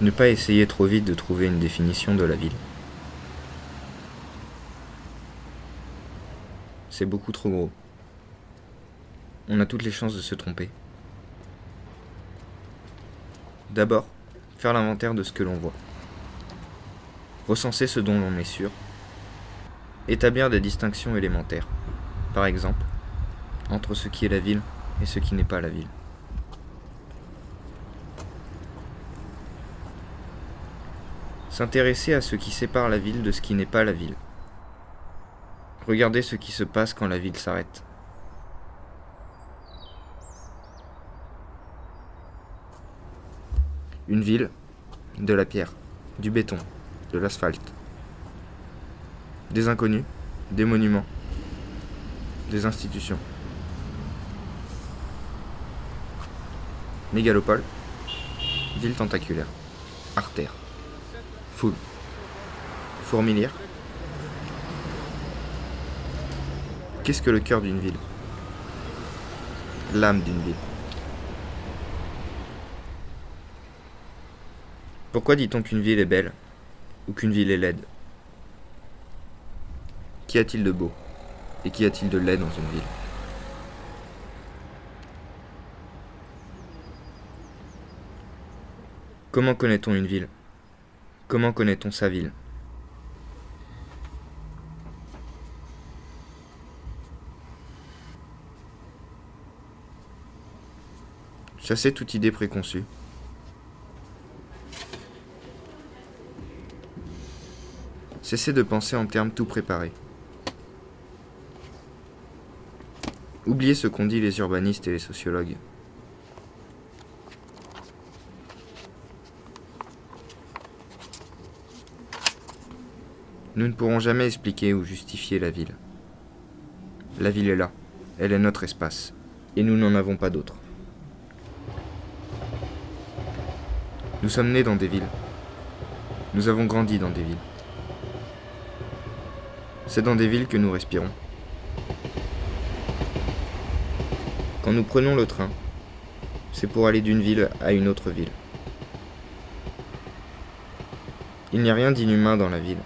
Ne pas essayer trop vite de trouver une définition de la ville. C'est beaucoup trop gros. On a toutes les chances de se tromper. D'abord, faire l'inventaire de ce que l'on voit. Recenser ce dont l'on est sûr. Établir des distinctions élémentaires. Par exemple, entre ce qui est la ville et ce qui n'est pas la ville. S'intéresser à ce qui sépare la ville de ce qui n'est pas la ville. Regarder ce qui se passe quand la ville s'arrête. Une ville, de la pierre, du béton, de l'asphalte. Des inconnus, des monuments, des institutions. Mégalopole, ville tentaculaire, artère, foule, fourmilière. Qu'est-ce que le cœur d'une ville? L'âme d'une ville. Pourquoi dit-on qu'une ville est belle ou qu'une ville est laide? Qu'y a-t-il de beau et qu'y a-t-il de laid dans une ville? Comment connaît-on une ville? Comment connaît-on sa ville? Chassez toute idée préconçue. Cessez de penser en termes tout préparés. Oubliez ce qu'ont dit les urbanistes et les sociologues. Nous ne pourrons jamais expliquer ou justifier la ville. La ville est là, elle est notre espace, et nous n'en avons pas d'autre. Nous sommes nés dans des villes. Nous avons grandi dans des villes. C'est dans des villes que nous respirons. Quand nous prenons le train, c'est pour aller d'une ville à une autre ville. Il n'y a rien d'inhumain dans la ville,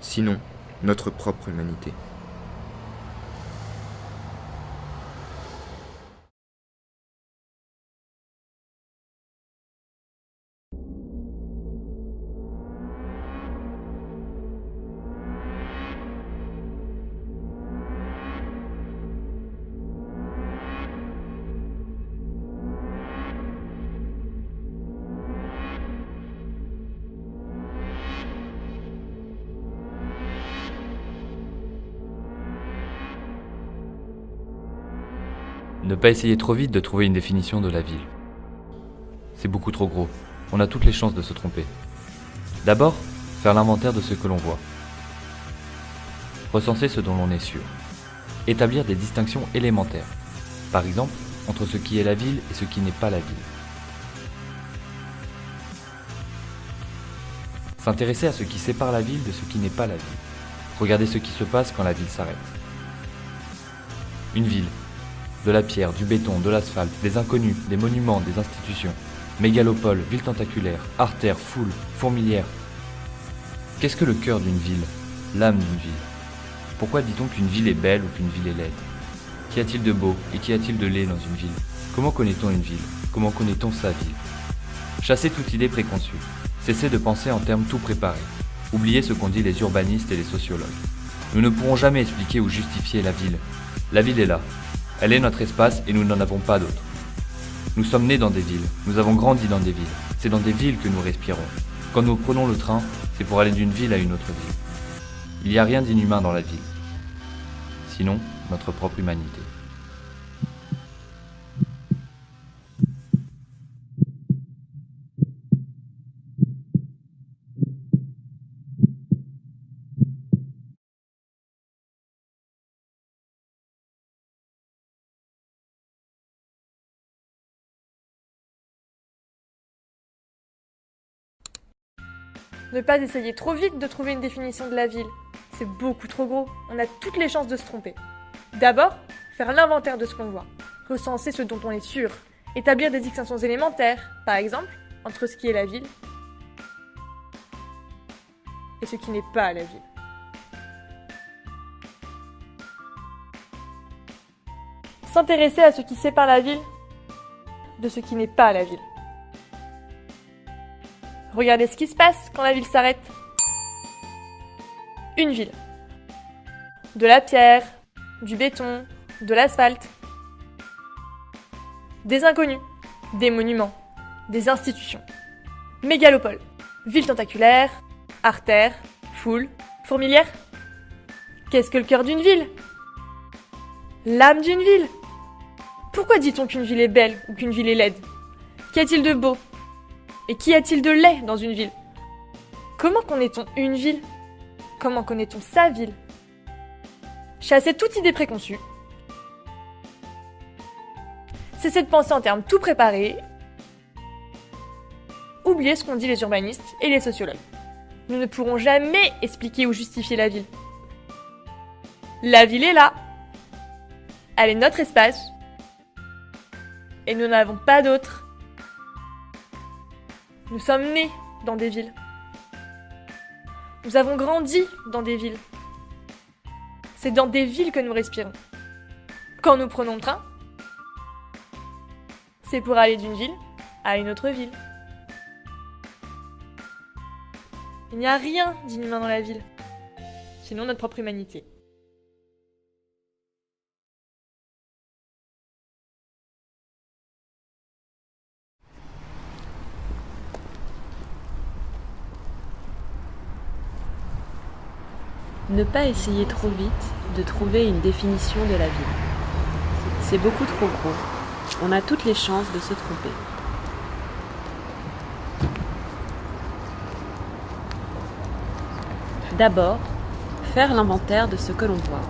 sinon notre propre humanité. Ne pas essayer trop vite de trouver une définition de la ville. C'est beaucoup trop gros. On a toutes les chances de se tromper. D'abord, faire l'inventaire de ce que l'on voit. Recenser ce dont l'on est sûr. Établir des distinctions élémentaires. Par exemple, entre ce qui est la ville et ce qui n'est pas la ville. S'intéresser à ce qui sépare la ville de ce qui n'est pas la ville. Regarder ce qui se passe quand la ville s'arrête. Une ville. De la pierre, du béton, de l'asphalte, des inconnus, des monuments, des institutions. Mégalopole, ville tentaculaire, artère, foule, fourmilière. Qu'est-ce que le cœur d'une ville? L'âme d'une ville. Pourquoi dit-on qu'une ville est belle ou qu'une ville est laide? Qu'y a-t-il de beau et qu'y a-t-il de laid dans une ville? Comment connaît-on une ville? Comment connaît-on sa ville? Chassez toute idée préconçue. Cessez de penser en termes tout préparés. Oubliez ce qu'ont dit les urbanistes et les sociologues. Nous ne pourrons jamais expliquer ou justifier la ville. La ville est là. Elle est notre espace et nous n'en avons pas d'autre. Nous sommes nés dans des villes, nous avons grandi dans des villes. C'est dans des villes que nous respirons. Quand nous prenons le train, c'est pour aller d'une ville à une autre ville. Il n'y a rien d'inhumain dans la ville. Sinon, notre propre humanité. Ne pas essayer trop vite de trouver une définition de la ville. C'est beaucoup trop gros, on a toutes les chances de se tromper. D'abord, faire l'inventaire de ce qu'on voit. Recenser ce dont on est sûr. Établir des distinctions élémentaires, par exemple, entre ce qui est la ville et ce qui n'est pas la ville. S'intéresser à ce qui sépare la ville de ce qui n'est pas la ville. Regardez ce qui se passe quand la ville s'arrête. Une ville. De la pierre, du béton, de l'asphalte. Des inconnus, des monuments, des institutions. Mégalopole, ville tentaculaire, artère, foule, fourmilière. Qu'est-ce que le cœur d'une ville? L'âme d'une ville. Pourquoi dit-on qu'une ville est belle ou qu'une ville est laide? Qu'y a-t-il de beau? Et qu'y a-t-il de laid dans une ville? Comment connaît-on une ville? Comment connaît-on sa ville? Chassez toute idée préconçue. Cessez de penser en termes tout préparés. Oubliez ce qu'ont dit les urbanistes et les sociologues. Nous ne pourrons jamais expliquer ou justifier la ville. La ville est là. Elle est notre espace. Et nous n'en avons pas d'autre. Nous sommes nés dans des villes. Nous avons grandi dans des villes. C'est dans des villes que nous respirons. Quand nous prenons le train, c'est pour aller d'une ville à une autre ville. Il n'y a rien d'inhumain dans la ville, sinon notre propre humanité. Ne pas essayer trop vite de trouver une définition de la ville. C'est beaucoup trop gros. On a toutes les chances de se tromper. D'abord, faire l'inventaire de ce que l'on voit.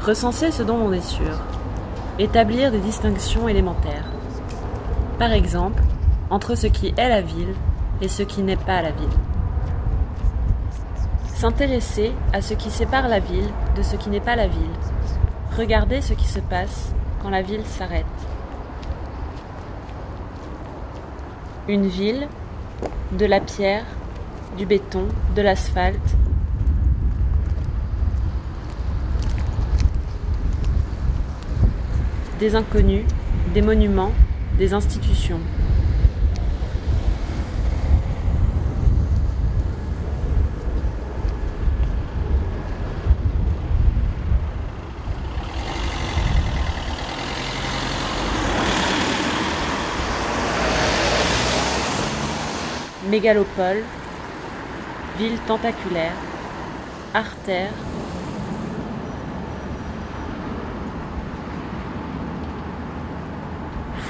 Recenser ce dont on est sûr. Établir des distinctions élémentaires. Par exemple, entre ce qui est la ville et ce qui n'est pas la ville. S'intéresser à ce qui sépare la ville de ce qui n'est pas la ville. Regarder ce qui se passe quand la ville s'arrête. Une ville, de la pierre, du béton, de l'asphalte. Des inconnus, des monuments, des institutions. Mégalopole, ville tentaculaire, artère,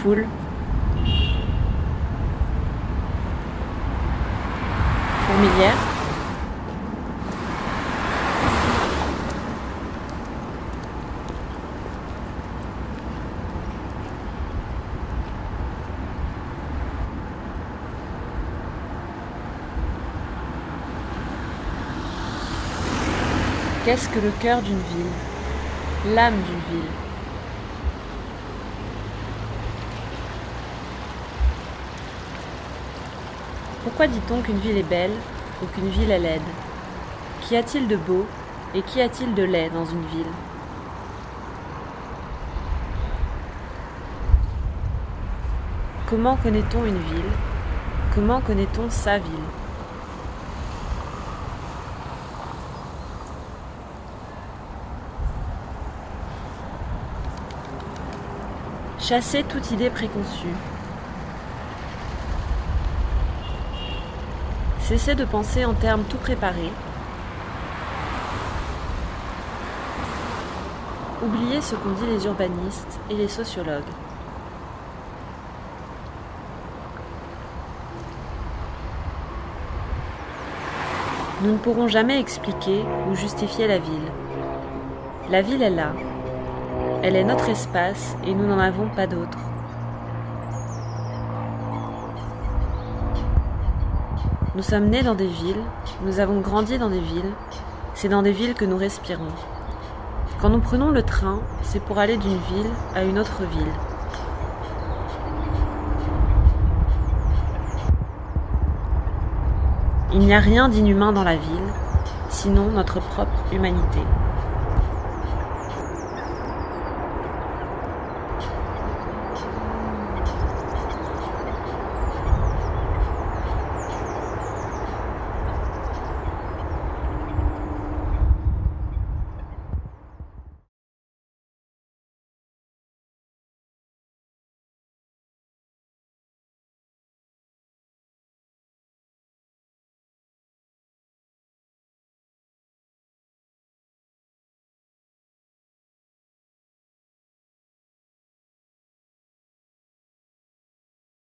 foule, fourmilière, Qu'est-ce que le cœur d'une ville? L'âme d'une ville. Pourquoi dit-on qu'une ville est belle ou qu'une ville est laide? Qu'y a-t-il de beau et qu'y a-t-il de laid dans une ville? Comment connaît-on une ville? Comment connaît-on sa ville? Chassez toute idée préconçue. Cessez de penser en termes tout préparés. Oubliez ce qu'ont dit les urbanistes et les sociologues. Nous ne pourrons jamais expliquer ou justifier la ville. La ville est là. Elle est notre espace et nous n'en avons pas d'autre. Nous sommes nés dans des villes, nous avons grandi dans des villes, c'est dans des villes que nous respirons. Quand nous prenons le train, c'est pour aller d'une ville à une autre ville. Il n'y a rien d'inhumain dans la ville, sinon notre propre humanité.